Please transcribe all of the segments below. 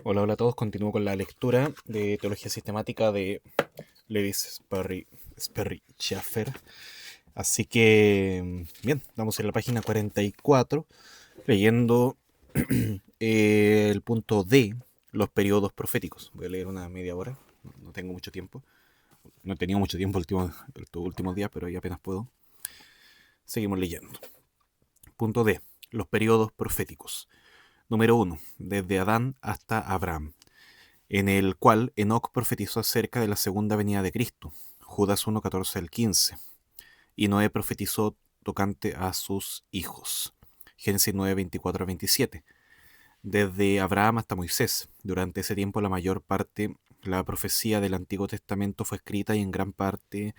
Hola, hola a todos. Continúo con la lectura de Teología Sistemática de Lewis Sperry Chafer. Así que, bien, vamos en la página 44, leyendo el punto D, los periodos proféticos. Voy a leer una media hora, no tengo mucho tiempo. No he tenido mucho tiempo estos últimos días, pero ahí apenas puedo. Seguimos leyendo. Punto D, los periodos proféticos. Número 1, desde Adán hasta Abraham, en el cual Enoc profetizó acerca de la segunda venida de Cristo, Judas 1:14 al 15, y Noé profetizó tocante a sus hijos, Génesis 9:24 a 27, desde Abraham hasta Moisés. Durante ese tiempo la profecía del Antiguo Testamento fue escrita y en gran parte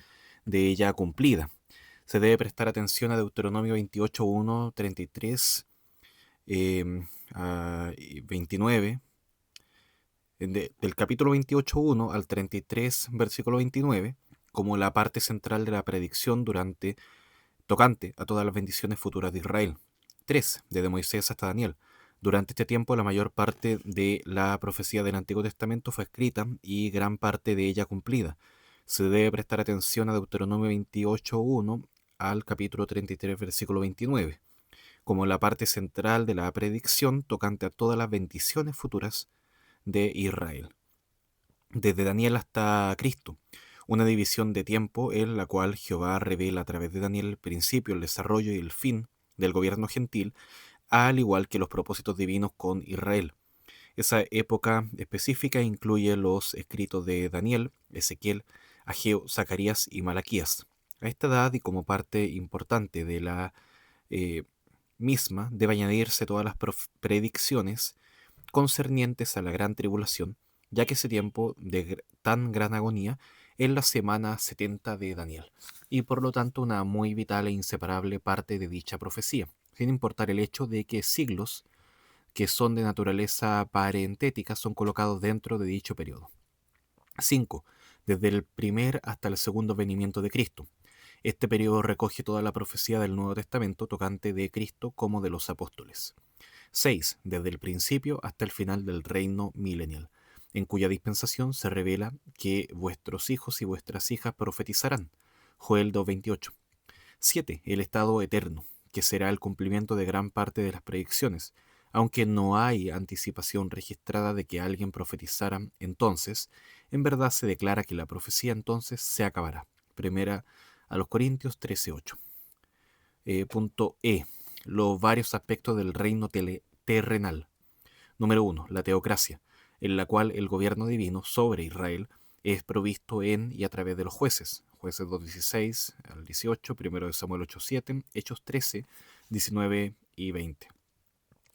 de ella cumplida. Se debe prestar atención a Deuteronomio 28:1, 33, 29, del capítulo 28.1 al 33, versículo 29, como la parte central de la predicción tocante a todas las bendiciones futuras de Israel. 3. Desde Moisés hasta Daniel. Durante este tiempo, la mayor parte de la profecía del Antiguo Testamento fue escrita y gran parte de ella cumplida. Se debe prestar atención a Deuteronomio 28.1 al capítulo 33, versículo 29, como la parte central de la predicción tocante a todas las bendiciones futuras de Israel. Desde Daniel hasta Cristo, una división de tiempo en la cual Jehová revela a través de Daniel el principio, el desarrollo y el fin del gobierno gentil, al igual que los propósitos divinos con Israel. Esa época específica incluye los escritos de Daniel, Ezequiel, Ageo, Zacarías y Malaquías. A esta edad y como parte importante de la eh, misma debe añadirse todas las predicciones concernientes a la gran tribulación, ya que ese tiempo de tan gran agonía es la semana 70 de Daniel, y por lo tanto una muy vital e inseparable parte de dicha profecía, sin importar el hecho de que siglos que son de naturaleza parentética son colocados dentro de dicho periodo. 5. Desde el primer hasta el segundo venimiento de Cristo. Este periodo recoge toda la profecía del Nuevo Testamento tocante de Cristo como de los apóstoles. 6. Desde el principio hasta el final del reino milenial, en cuya dispensación se revela que vuestros hijos y vuestras hijas profetizarán. Joel 2:28. 7. El estado eterno, que será el cumplimiento de gran parte de las predicciones. Aunque no hay anticipación registrada de que alguien profetizara entonces, en verdad se declara que la profecía entonces se acabará. Primera a los Corintios 13:8. Punto E. Los varios aspectos del reino terrenal. Número 1. La teocracia, en la cual el gobierno divino sobre Israel es provisto en y a través de los jueces. Jueces 2:16 al 18, 1 Samuel 8:7, Hechos 13, 19 y 20.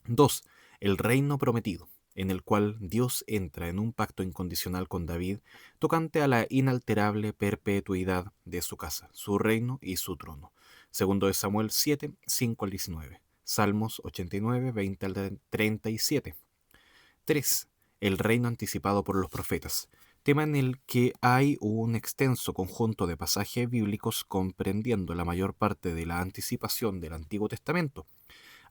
2. El reino prometido, en el cual Dios entra en un pacto incondicional con David tocante a la inalterable perpetuidad de su casa, su reino y su trono. Segundo de Samuel 7, 5 al 19. Salmos 89, 20 al 37. 3. El reino anticipado por los profetas, tema en el que hay un extenso conjunto de pasajes bíblicos comprendiendo la mayor parte de la anticipación del Antiguo Testamento,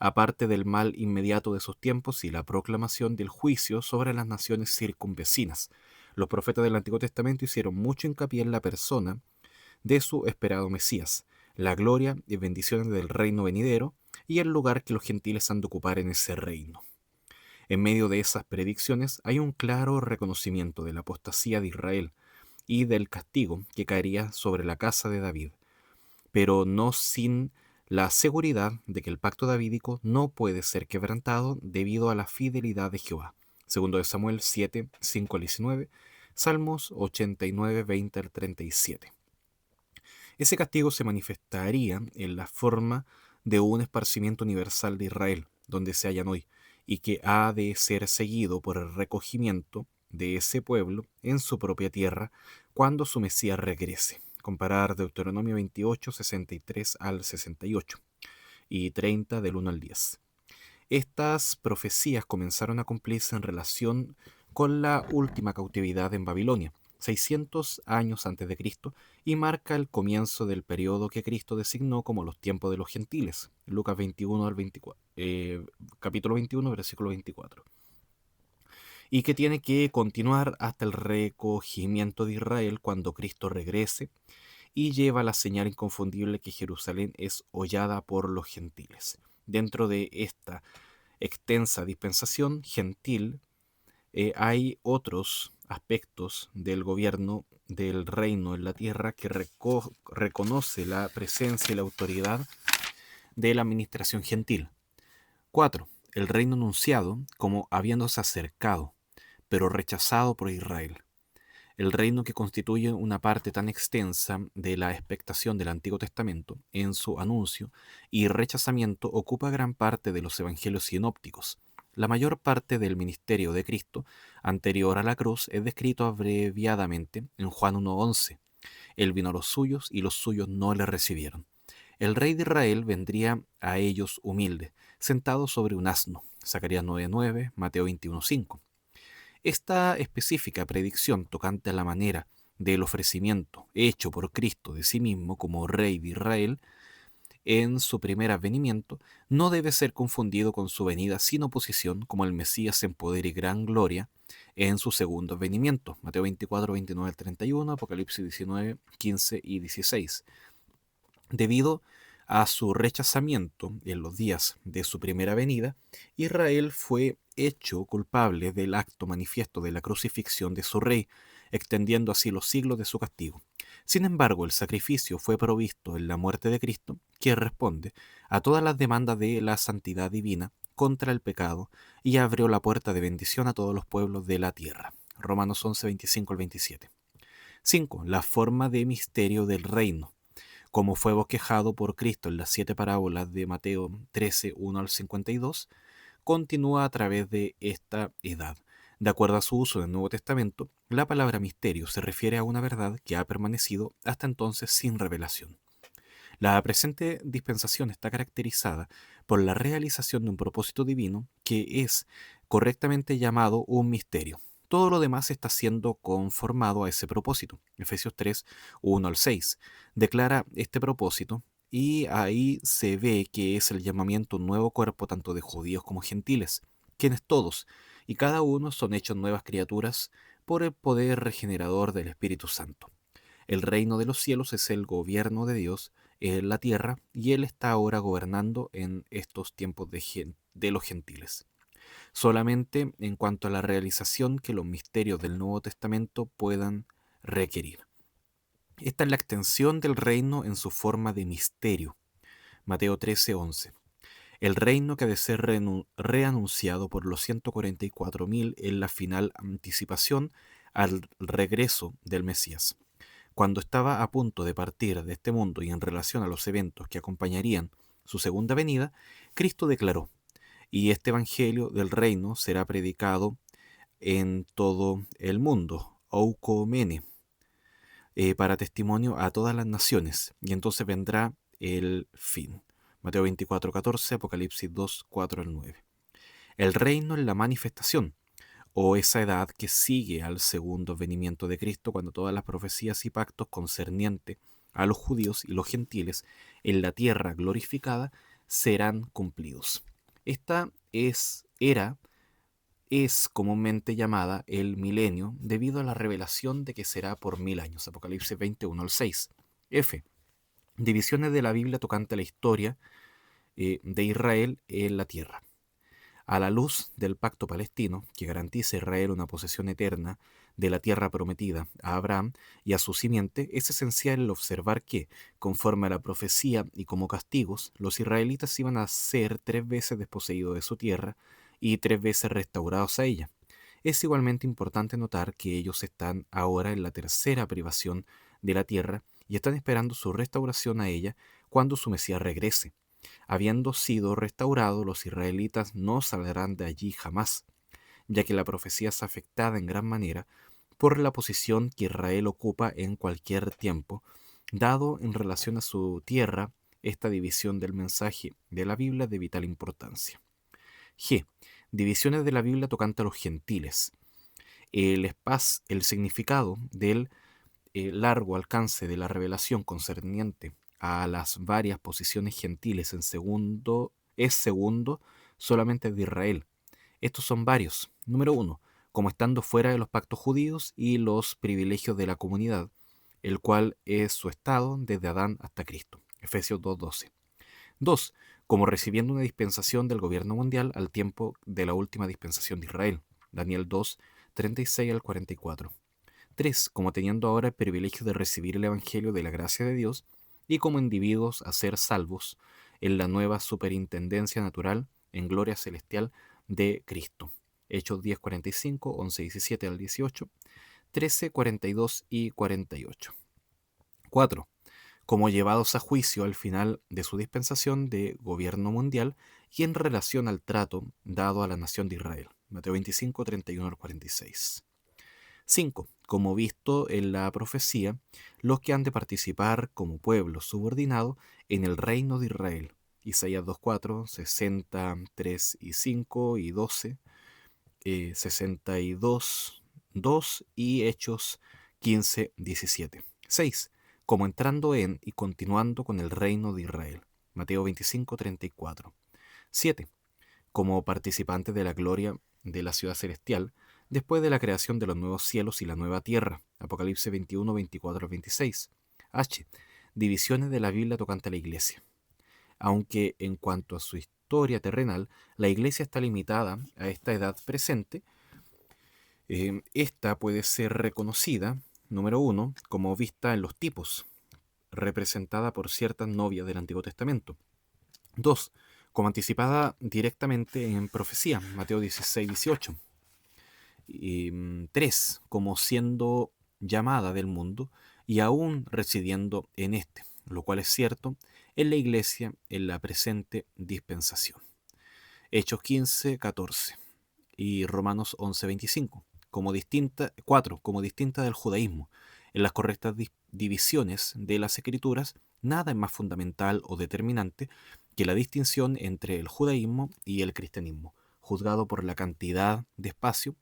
aparte del mal inmediato de sus tiempos y la proclamación del juicio sobre las naciones circunvecinas. Los profetas del Antiguo Testamento hicieron mucho hincapié en la persona de su esperado Mesías, la gloria y bendiciones del reino venidero y el lugar que los gentiles han de ocupar en ese reino. En medio de esas predicciones hay un claro reconocimiento de la apostasía de Israel y del castigo que caería sobre la casa de David, pero no sin la seguridad de que el pacto davídico no puede ser quebrantado debido a la fidelidad de Jehová. Segundo de Samuel 7, 5 al 19, Salmos 89, 20 al 37. Ese castigo se manifestaría en la forma de un esparcimiento universal de Israel, donde se hallan hoy, y que ha de ser seguido por el recogimiento de ese pueblo en su propia tierra cuando su Mesías regrese. Comparar Deuteronomio 28, 63 al 68 y 30 del 1 al 10. Estas profecías comenzaron a cumplirse en relación con la última cautividad en Babilonia, 600 años antes de Cristo, y marca el comienzo del periodo que Cristo designó como los tiempos de los gentiles. Lucas 21 al 24, capítulo 21, versículo 24. y que tiene que continuar hasta el recogimiento de Israel cuando Cristo regrese y lleva la señal inconfundible que Jerusalén es hollada por los gentiles. Dentro de esta extensa dispensación gentil, hay otros aspectos del gobierno del reino en la tierra que reconoce la presencia y la autoridad de la administración gentil. 4. El reino anunciado como habiéndose acercado, pero rechazado por Israel. El reino que constituye una parte tan extensa de la expectación del Antiguo Testamento en su anuncio y rechazamiento ocupa gran parte de los evangelios sinópticos. La mayor parte del ministerio de Cristo anterior a la cruz es descrito abreviadamente en Juan 1:11. Él vino a los suyos y los suyos no le recibieron. El rey de Israel vendría a ellos humilde, sentado sobre un asno. Zacarías 9:9, Mateo 21:5. Esta específica predicción tocante a la manera del ofrecimiento hecho por Cristo de sí mismo como Rey de Israel en su primer advenimiento no debe ser confundido con su venida sin oposición como el Mesías en poder y gran gloria en su segundo advenimiento. Mateo 24, 29 al 31, Apocalipsis 19, 15 y 16. Debido a su rechazamiento en los días de su primera venida, Israel fue hecho culpable del acto manifiesto de la crucifixión de su rey, extendiendo así los siglos de su castigo. Sin embargo, el sacrificio fue provisto en la muerte de Cristo, que responde a todas las demandas de la santidad divina contra el pecado y abrió la puerta de bendición a todos los pueblos de la tierra. Romanos 11, 25 al 27. 5. La forma de misterio del reino, como fue bosquejado por Cristo en las 7 parábolas de Mateo 13, 1 al 52, continúa a través de esta edad. De acuerdo a su uso en el Nuevo Testamento, la palabra misterio se refiere a una verdad que ha permanecido hasta entonces sin revelación. La presente dispensación está caracterizada por la realización de un propósito divino que es correctamente llamado un misterio. Todo lo demás está siendo conformado a ese propósito. Efesios 3, 1 al 6 declara este propósito y ahí se ve que es el llamamiento a un nuevo cuerpo tanto de judíos como gentiles, quienes todos y cada uno son hechos nuevas criaturas por el poder regenerador del Espíritu Santo. El reino de los cielos es el gobierno de Dios en la tierra y Él está ahora gobernando en estos tiempos de los gentiles. Solamente en cuanto a la realización que los misterios del Nuevo Testamento puedan requerir. Esta es la extensión del reino en su forma de misterio. Mateo 13:11. El reino que ha de ser reanunciado por los 144.000 en la final anticipación al regreso del Mesías. Cuando estaba a punto de partir de este mundo y en relación a los eventos que acompañarían su segunda venida, Cristo declaró: y este evangelio del reino será predicado en todo el mundo, oukomene, para testimonio a todas las naciones, y entonces vendrá el fin. Mateo 24:14, Apocalipsis 2, 4 al 9. El reino es la manifestación, o esa edad que sigue al segundo venimiento de Cristo, cuando todas las profecías y pactos concernientes a los judíos y los gentiles en la tierra glorificada serán cumplidos. Esta es comúnmente llamada el milenio debido a la revelación de que será por 1000 años. Apocalipsis 21 al 6. F. Divisiones de la Biblia tocante a la historia de Israel en la tierra. A la luz del pacto palestino, que garantiza a Israel una posesión eterna de la tierra prometida a Abraham y a su simiente, es esencial el observar que, conforme a la profecía y como castigos, los israelitas iban a ser 3 veces desposeídos de su tierra y 3 veces restaurados a ella. Es igualmente importante notar que ellos están ahora en la tercera privación de la tierra y están esperando su restauración a ella cuando su Mesías regrese. Habiendo sido restaurados, los israelitas no saldrán de allí jamás, ya que la profecía es afectada en gran manera por la posición que Israel ocupa en cualquier tiempo, dado en relación a su tierra. Esta división del mensaje de la Biblia es de vital importancia. G. Divisiones de la Biblia tocante a los gentiles. El significado del largo alcance de la revelación concerniente a las varias posiciones gentiles es segundo solamente de Israel. Estos son varios. Número 1. como estando fuera de los pactos judíos y los privilegios de la comunidad, el cual es su estado desde Adán hasta Cristo. Efesios 2:12. 2. Como recibiendo una dispensación del gobierno mundial al tiempo de la última dispensación de Israel. Daniel 2:36 al 44. 3. Como teniendo ahora el privilegio de recibir el Evangelio de la gracia de Dios y como individuos a ser salvos en la nueva superintendencia natural en gloria celestial de Cristo. Hechos 10:45, 11:17 al 18, 13, 42 y 48. 4. Como llevados a juicio al final de su dispensación de gobierno mundial y en relación al trato dado a la nación de Israel. Mateo 25, 31 al 46. 5. Como visto en la profecía, los que han de participar como pueblo subordinado en el reino de Israel. Isaías 2:4, 63 y 5 y 12, 62, 2 y Hechos 15, 17. 6. Como entrando en y continuando con el reino de Israel. Mateo 25, 34. 7. Como participantes de la gloria de la ciudad celestial, después de la creación de los nuevos cielos y la nueva tierra. Apocalipsis 21, 24 al 26. H. Divisiones de la Biblia tocante a la iglesia. Aunque en cuanto a su historia terrenal, la iglesia está limitada a esta edad presente, esta puede ser reconocida, número 1, como vista en los tipos, representada por ciertas novias del Antiguo Testamento. 2. Como anticipada directamente en profecía, Mateo 16, 18. Y 3. Como siendo llamada del mundo y aún residiendo en este, lo cual es cierto en la iglesia en la presente dispensación. Hechos 15, 14 y Romanos 11, 25. 4. Como distinta del judaísmo. En las correctas divisiones de las escrituras, nada es más fundamental o determinante que la distinción entre el judaísmo y el cristianismo, juzgado por la cantidad de espacio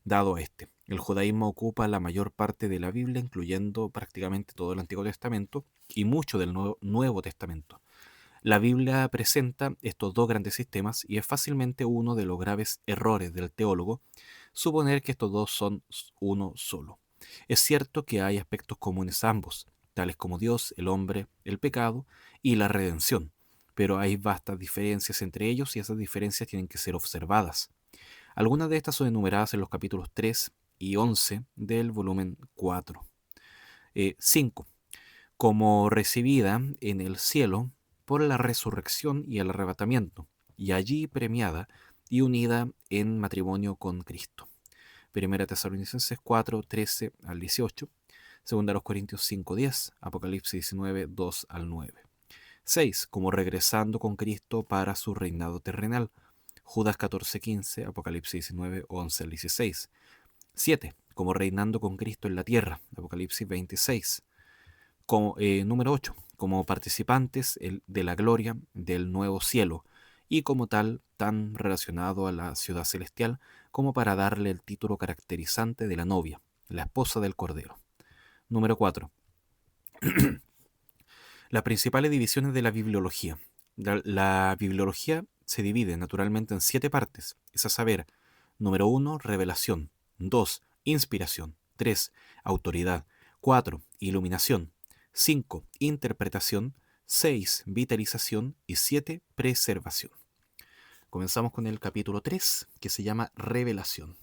dado a este. El judaísmo ocupa la mayor parte de la Biblia, incluyendo prácticamente todo el Antiguo Testamento y mucho del Nuevo Testamento. La Biblia presenta estos dos grandes sistemas y es fácilmente uno de los graves errores del teólogo suponer que estos dos son uno solo. Es cierto que hay aspectos comunes a ambos, tales como Dios, el hombre, el pecado y la redención, pero hay vastas diferencias entre ellos y esas diferencias tienen que ser observadas. Algunas de estas son enumeradas en los capítulos 3 y 11 del volumen 4. 5. Como recibida en el cielo por la resurrección y el arrebatamiento, y allí premiada y unida en matrimonio con Cristo. Primera Tesalonicenses 4, 13 al 18, Segunda Corintios 5, 10, Apocalipsis 19, 2 al 9. 6. Como regresando con Cristo para su reinado terrenal, Judas 14, 15, Apocalipsis 19, 11 al 16. 7. Como reinando con Cristo en la tierra, Apocalipsis 26. Número 8. Como participantes de la gloria del nuevo cielo y como tal tan relacionado a la ciudad celestial como para darle el título caracterizante de la novia, la esposa del Cordero. Número 4. Las principales divisiones de la bibliología. La bibliología se divide naturalmente en 7 partes, es a saber, número 1, revelación, 2, inspiración, 3, autoridad, 4, iluminación, 5, interpretación, 6, vitalización y 7, preservación. Comenzamos con el capítulo 3, que se llama revelación.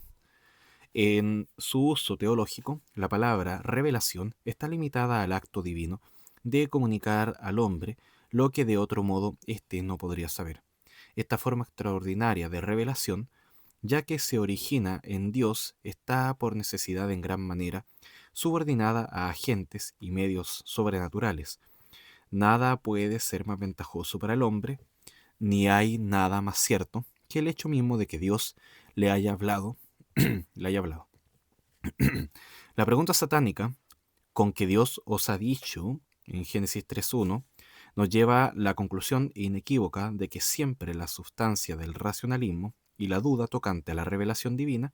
En su uso teológico, la palabra revelación está limitada al acto divino de comunicar al hombre lo que de otro modo éste no podría saber. Esta forma extraordinaria de revelación, ya que se origina en Dios, está por necesidad en gran manera subordinada a agentes y medios sobrenaturales. Nada puede ser más ventajoso para el hombre, ni hay nada más cierto que el hecho mismo de que Dios le haya hablado. La pregunta satánica con que Dios os ha dicho en Génesis 3.1 nos lleva a la conclusión inequívoca de que siempre la sustancia del racionalismo y la duda tocante a la revelación divina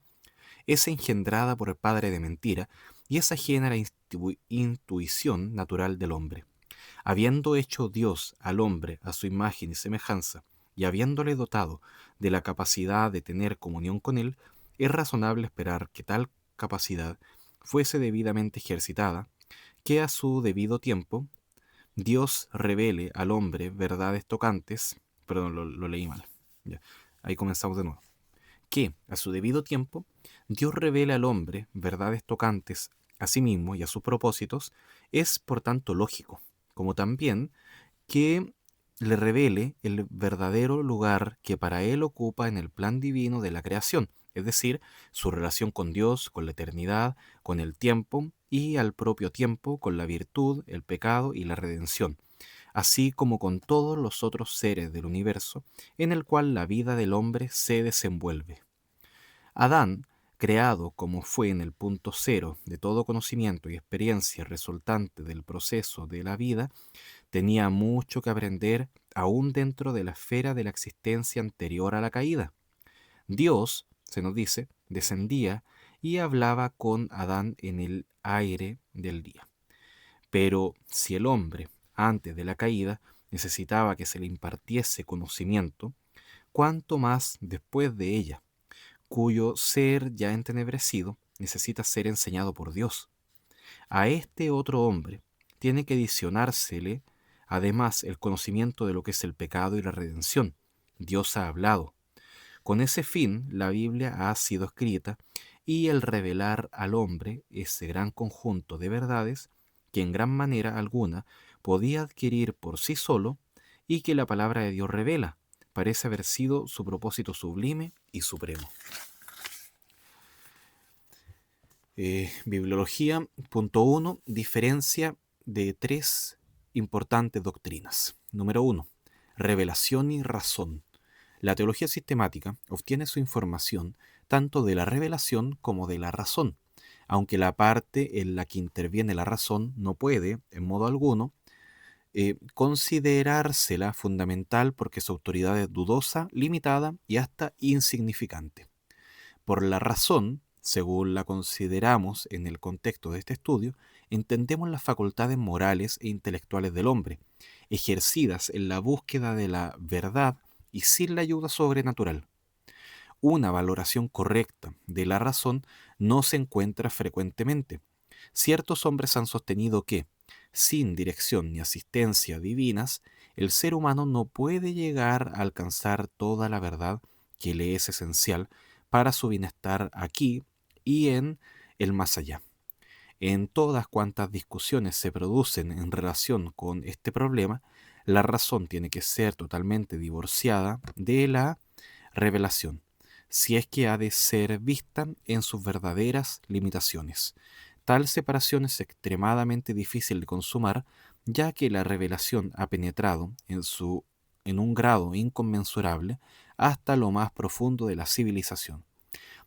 es engendrada por el padre de mentira y es ajena a la intuición natural del hombre. Habiendo hecho Dios al hombre a su imagen y semejanza, y habiéndole dotado de la capacidad de tener comunión con él, es razonable esperar que tal capacidad fuese debidamente ejercitada, que a su debido tiempo Dios revele al hombre verdades tocantes, perdón, lo leí mal, ya, ahí comenzamos de nuevo, que a su debido tiempo Dios revele al hombre verdades tocantes a sí mismo y a sus propósitos, es por tanto lógico, como también que le revele el verdadero lugar que para él ocupa en el plan divino de la creación, es decir, su relación con Dios, con la eternidad, con el tiempo y al propio tiempo con la virtud, el pecado y la redención, así como con todos los otros seres del universo en el cual la vida del hombre se desenvuelve. Adán, creado como fue en el punto cero de todo conocimiento y experiencia resultante del proceso de la vida, tenía mucho que aprender aún dentro de la esfera de la existencia anterior a la caída. Dios, se nos dice, descendía y hablaba con Adán en el aire del día. Pero si el hombre, antes de la caída, necesitaba que se le impartiese conocimiento, cuánto más después de ella, cuyo ser ya entenebrecido necesita ser enseñado por Dios. A este otro hombre tiene que adicionársele además el conocimiento de lo que es el pecado y la redención. Dios ha hablado. Con ese fin, la Biblia ha sido escrita y el revelar al hombre ese gran conjunto de verdades que en gran manera alguna podía adquirir por sí solo y que la palabra de Dios revela, parece haber sido su propósito sublime y supremo. Bibliología, punto 1, diferencia de tres importantes doctrinas. Número 1, revelación y razón. La teología sistemática obtiene su información tanto de la revelación como de la razón, aunque la parte en la que interviene la razón no puede, en modo alguno, considerársela fundamental porque su autoridad es dudosa, limitada y hasta insignificante. Por la razón, según la consideramos en el contexto de este estudio, entendemos las facultades morales e intelectuales del hombre, ejercidas en la búsqueda de la verdad y sin la ayuda sobrenatural. Una valoración correcta de la razón no se encuentra frecuentemente. Ciertos hombres han sostenido que, sin dirección ni asistencia divinas, el ser humano no puede llegar a alcanzar toda la verdad que le es esencial para su bienestar aquí y en el más allá. En todas cuantas discusiones se producen en relación con este problema, la razón tiene que ser totalmente divorciada de la revelación, si es que ha de ser vista en sus verdaderas limitaciones. Tal separación es extremadamente difícil de consumar, ya que la revelación ha penetrado en un grado inconmensurable hasta lo más profundo de la civilización.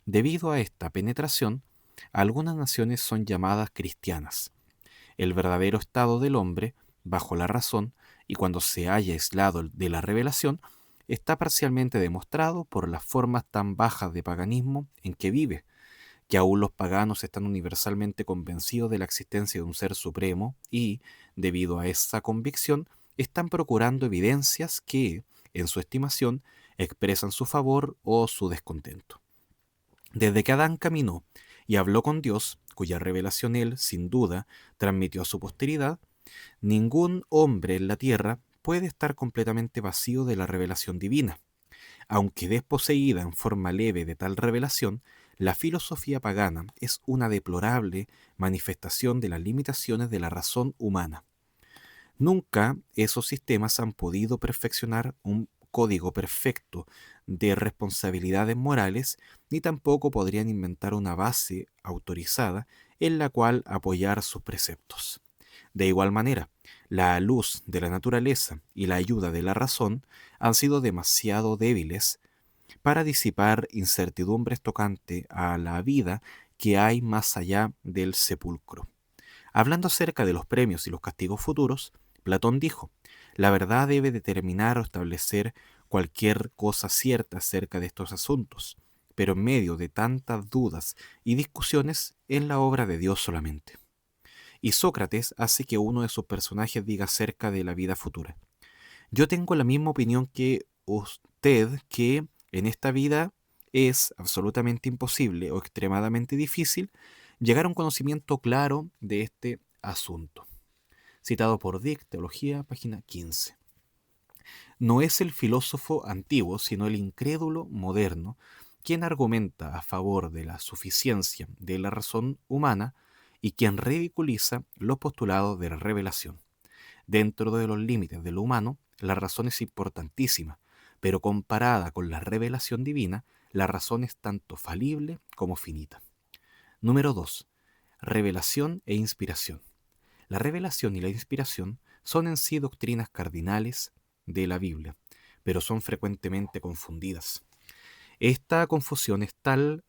Debido a esta penetración, algunas naciones son llamadas cristianas. El verdadero estado del hombre, bajo la razón, y cuando se haya aislado de la revelación, está parcialmente demostrado por las formas tan bajas de paganismo en que vive, que aún los paganos están universalmente convencidos de la existencia de un ser supremo y, debido a esa convicción, están procurando evidencias que, en su estimación, expresan su favor o su descontento. Desde que Adán caminó y habló con Dios, cuya revelación él, sin duda, transmitió a su posteridad, ningún hombre en la tierra puede estar completamente vacío de la revelación divina. Aunque desposeída en forma leve de tal revelación, la filosofía pagana es una deplorable manifestación de las limitaciones de la razón humana. Nunca esos sistemas han podido perfeccionar un código perfecto de responsabilidades morales, ni tampoco podrían inventar una base autorizada en la cual apoyar sus preceptos. De igual manera, la luz de la naturaleza y la ayuda de la razón han sido demasiado débiles para disipar incertidumbres tocante a la vida que hay más allá del sepulcro. Hablando acerca de los premios y los castigos futuros, Platón dijo, la verdad debe determinar o establecer cualquier cosa cierta acerca de estos asuntos, pero en medio de tantas dudas y discusiones es la obra de Dios solamente. Y Sócrates hace que uno de sus personajes diga acerca de la vida futura. Yo tengo la misma opinión que usted, que en esta vida es absolutamente imposible o extremadamente difícil llegar a un conocimiento claro de este asunto. Citado por Dick, Teología, página 15. No es el filósofo antiguo, sino el incrédulo moderno, quien argumenta a favor de la suficiencia de la razón humana y quien ridiculiza los postulados de la revelación. Dentro de los límites de lo humano, la razón es importantísima, pero comparada con la revelación divina, la razón es tanto falible como finita. Número 2. Revelación e inspiración. La revelación y la inspiración son en sí doctrinas cardinales de la Biblia, pero son frecuentemente confundidas. Esta confusión es tal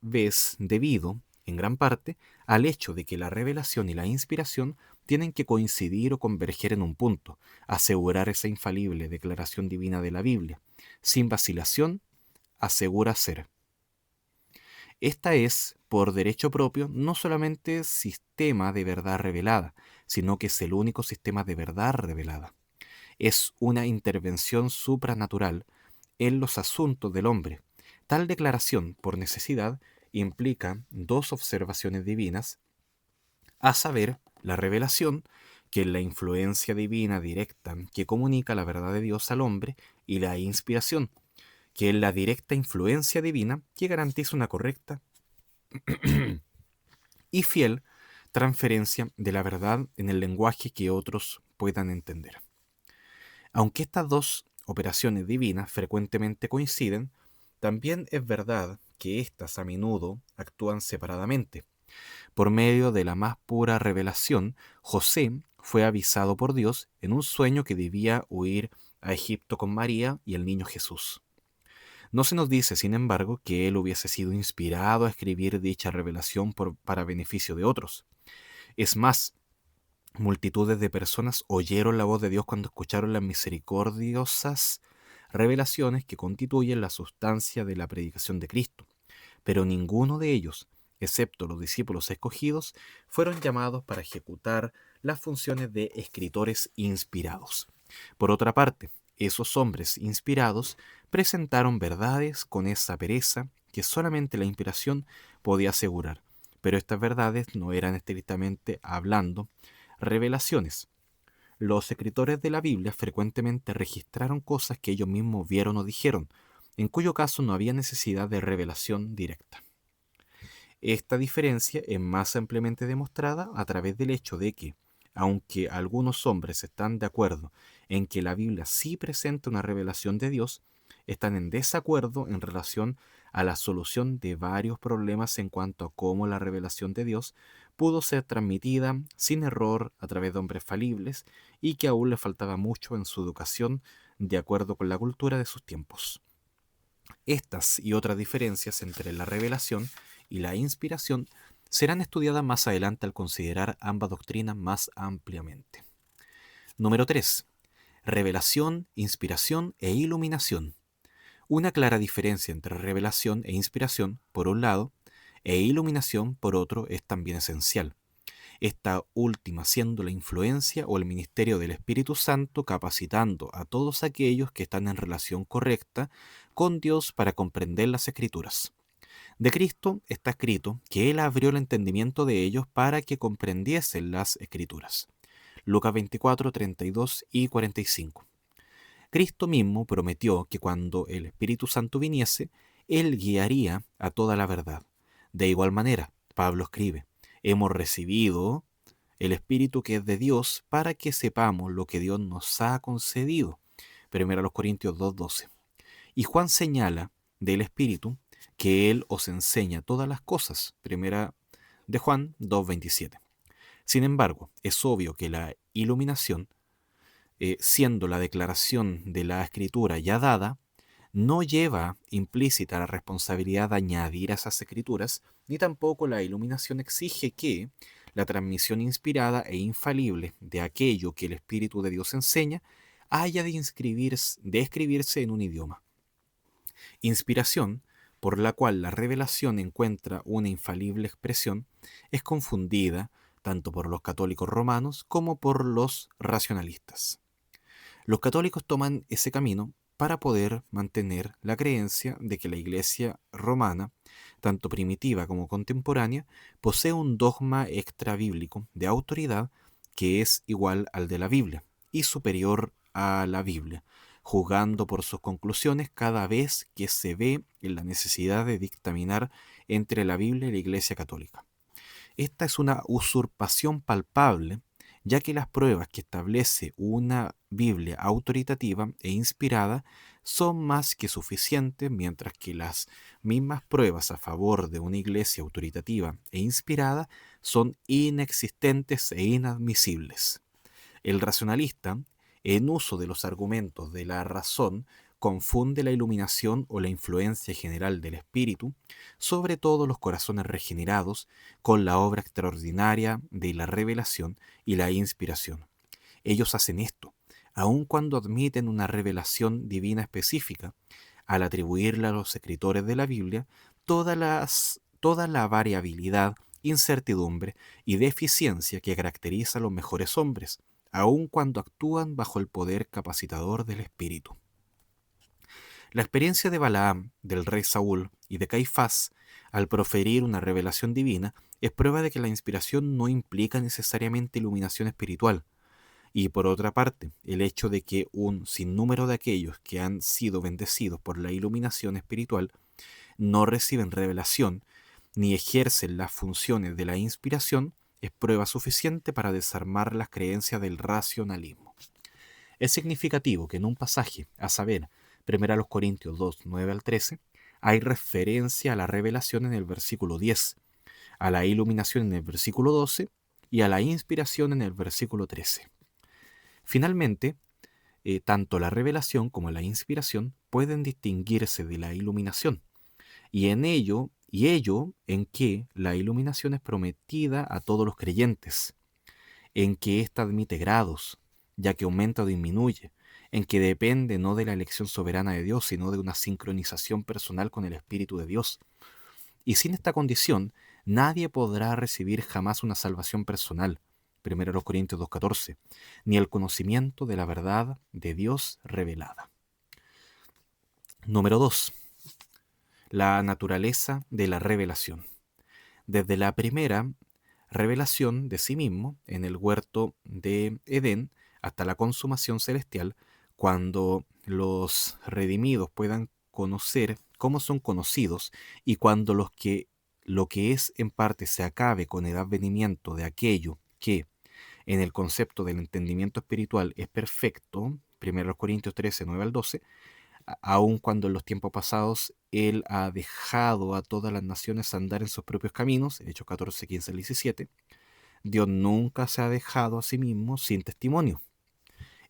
vez debido, en gran parte, al hecho de que la revelación y la inspiración tienen que coincidir o converger en un punto, asegurar esa infalible declaración divina de la Biblia. Sin vacilación, asegura ser. Esta es, por derecho propio, no solamente sistema de verdad revelada, sino que es el único sistema de verdad revelada. Es una intervención supranatural en los asuntos del hombre. Tal declaración, por necesidad, implica dos observaciones divinas, a saber, la revelación, que es la influencia divina directa que comunica la verdad de Dios al hombre, y la inspiración, que es la directa influencia divina que garantiza una correcta y fiel transferencia de la verdad en el lenguaje que otros puedan entender. Aunque estas dos operaciones divinas frecuentemente coinciden, también es verdad que éstas a menudo actúan separadamente. Por medio de la más pura revelación, José fue avisado por Dios en un sueño que debía huir a Egipto con María y el niño Jesús. No se nos dice, sin embargo, que él hubiese sido inspirado a escribir dicha revelación para beneficio de otros. Es más, multitudes de personas oyeron la voz de Dios cuando escucharon las misericordiosas revelaciones que constituyen la sustancia de la predicación de Cristo, pero ninguno de ellos, excepto los discípulos escogidos, fueron llamados para ejecutar las funciones de escritores inspirados. Por otra parte, esos hombres inspirados presentaron verdades con esa pereza que solamente la inspiración podía asegurar, pero estas verdades no eran estrictamente hablando revelaciones. Los escritores de la Biblia frecuentemente registraron cosas que ellos mismos vieron o dijeron, en cuyo caso no había necesidad de revelación directa. Esta diferencia es más ampliamente demostrada a través del hecho de que, aunque algunos hombres están de acuerdo en que la Biblia sí presenta una revelación de Dios, están en desacuerdo en relación a la solución de varios problemas en cuanto a cómo la revelación de Dios pudo ser transmitida sin error a través de hombres falibles y que aún le faltaba mucho en su educación de acuerdo con la cultura de sus tiempos. Estas y otras diferencias entre la revelación y la inspiración serán estudiadas más adelante al considerar ambas doctrinas más ampliamente. Número 3. Revelación, inspiración e iluminación. Una clara diferencia entre revelación e inspiración, por un lado, e iluminación, por otro, es también esencial. Esta última siendo la influencia o el ministerio del Espíritu Santo capacitando a todos aquellos que están en relación correcta con Dios para comprender las Escrituras. De Cristo está escrito que Él abrió el entendimiento de ellos para que comprendiesen las Escrituras. Lucas 24, 32 y 45. Cristo mismo prometió que cuando el Espíritu Santo viniese, Él guiaría a toda la verdad. De igual manera, Pablo escribe, hemos recibido el Espíritu que es de Dios para que sepamos lo que Dios nos ha concedido. 1 Corintios 2:12. Y Juan señala del Espíritu que Él os enseña todas las cosas. 1 de Juan 2:27. Sin embargo, es obvio que la iluminación, siendo la declaración de la Escritura ya dada, no lleva implícita la responsabilidad de añadir a esas escrituras, ni tampoco la iluminación exige que la transmisión inspirada e infalible de aquello que el Espíritu de Dios enseña haya de escribirse en un idioma. Inspiración, por la cual la revelación encuentra una infalible expresión, es confundida tanto por los católicos romanos como por los racionalistas. Los católicos toman ese camino para poder mantener la creencia de que la Iglesia romana, tanto primitiva como contemporánea, posee un dogma extrabíblico de autoridad que es igual al de la Biblia y superior a la Biblia, juzgando por sus conclusiones cada vez que se ve en la necesidad de dictaminar entre la Biblia y la Iglesia católica. Esta es una usurpación palpable, ya que las pruebas que establece una Biblia autoritativa e inspirada son más que suficientes, mientras que las mismas pruebas a favor de una iglesia autoritativa e inspirada son inexistentes e inadmisibles. El racionalista, en uso de los argumentos de la razón, confunde la iluminación o la influencia general del espíritu, sobre todo los corazones regenerados, con la obra extraordinaria de la revelación y la inspiración. Ellos hacen esto, aun cuando admiten una revelación divina específica, al atribuirle a los escritores de la Biblia toda la variabilidad, incertidumbre y deficiencia que caracteriza a los mejores hombres, aun cuando actúan bajo el poder capacitador del Espíritu. La experiencia de Balaam, del rey Saúl y de Caifás, al proferir una revelación divina, es prueba de que la inspiración no implica necesariamente iluminación espiritual. Y por otra parte, el hecho de que un sinnúmero de aquellos que han sido bendecidos por la iluminación espiritual no reciben revelación ni ejercen las funciones de la inspiración es prueba suficiente para desarmar las creencias del racionalismo. Es significativo que en un pasaje, a saber, 1 Corintios 2, 9 al 13, hay referencia a la revelación en el versículo 10, a la iluminación en el versículo 12 y a la inspiración en el versículo 13. Finalmente, tanto la revelación como la inspiración pueden distinguirse de la iluminación, y ello en que la iluminación es prometida a todos los creyentes, en que ésta admite grados, ya que aumenta o disminuye, en que depende no de la elección soberana de Dios, sino de una sincronización personal con el Espíritu de Dios. Y sin esta condición, nadie podrá recibir jamás una salvación personal, 1 Corintios 2:14, ni el conocimiento de la verdad de Dios revelada. Número 2. La naturaleza de la revelación. Desde la primera revelación de sí mismo en el huerto de Edén hasta la consumación celestial, cuando los redimidos puedan conocer cómo son conocidos y cuando lo que es en parte se acabe con el advenimiento de aquello que en el concepto del entendimiento espiritual es perfecto, 1 Corintios 13, 9 al 12, aun cuando en los tiempos pasados Él ha dejado a todas las naciones andar en sus propios caminos, Hechos 14, 15 al 17, Dios nunca se ha dejado a sí mismo sin testimonio.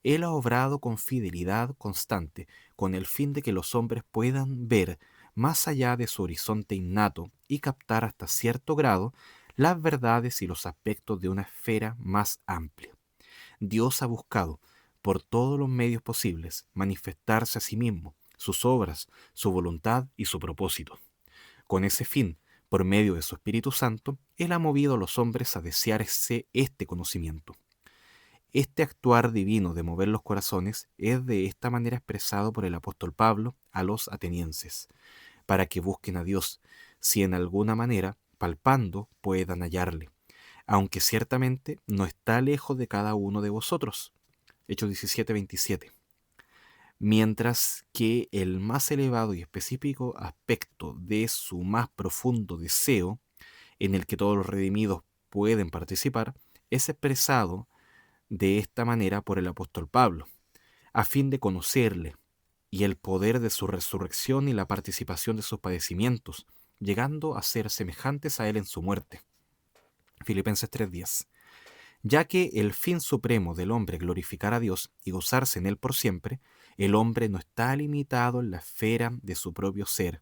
Él ha obrado con fidelidad constante, con el fin de que los hombres puedan ver más allá de su horizonte innato y captar hasta cierto grado las verdades y los aspectos de una esfera más amplia. Dios ha buscado, por todos los medios posibles, manifestarse a sí mismo, sus obras, su voluntad y su propósito. Con ese fin, por medio de su Espíritu Santo, Él ha movido a los hombres a desearse este conocimiento. Este actuar divino de mover los corazones es de esta manera expresado por el apóstol Pablo a los atenienses, para que busquen a Dios, si en alguna manera, palpando, puedan hallarle, aunque ciertamente no está lejos de cada uno de vosotros. Hechos 17, 27. Mientras que el más elevado y específico aspecto de su más profundo deseo, en el que todos los redimidos pueden participar, es expresado de esta manera por el apóstol Pablo, a fin de conocerle y el poder de su resurrección y la participación de sus padecimientos, llegando a ser semejantes a él en su muerte. Filipenses 3:10. Ya que el fin supremo del hombre glorificar a Dios y gozarse en él por siempre, el hombre no está limitado en la esfera de su propio ser,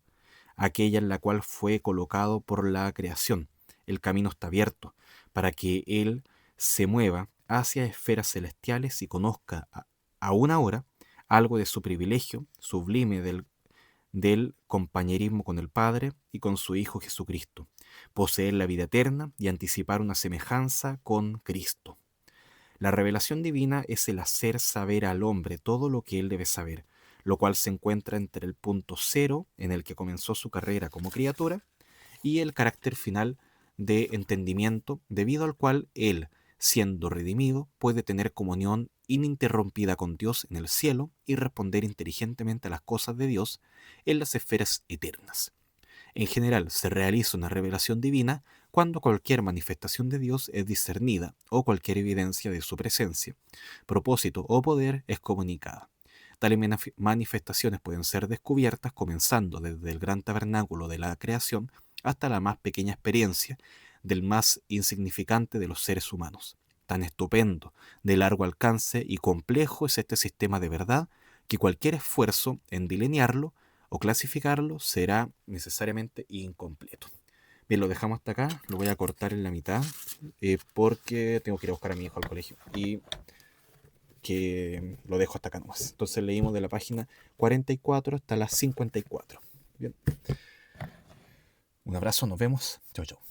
aquella en la cual fue colocado por la creación. El camino está abierto para que él se mueva hacia esferas celestiales y conozca aún ahora algo de su privilegio sublime del compañerismo con el Padre y con su Hijo Jesucristo, poseer la vida eterna y anticipar una semejanza con Cristo. La revelación divina es el hacer saber al hombre todo lo que él debe saber, lo cual se encuentra entre el punto cero en el que comenzó su carrera como criatura y el carácter final de entendimiento, debido al cual él, siendo redimido, puede tener comunión ininterrumpida con Dios en el cielo y responder inteligentemente a las cosas de Dios en las esferas eternas. En general, se realiza una revelación divina cuando cualquier manifestación de Dios es discernida o cualquier evidencia de su presencia, propósito o poder es comunicada. Tales manifestaciones pueden ser descubiertas comenzando desde el gran tabernáculo de la creación hasta la más pequeña experiencia del más insignificante de los seres humanos. Tan estupendo, de largo alcance y complejo es este sistema de verdad que cualquier esfuerzo en delinearlo o clasificarlo será necesariamente incompleto. Bien, lo dejamos hasta acá, lo voy a cortar en la mitad porque tengo que ir a buscar a mi hijo al colegio y que lo dejo hasta acá nomás. Entonces leímos de la página 44 hasta la 54. Bien. Un abrazo, nos vemos. Chau, chau.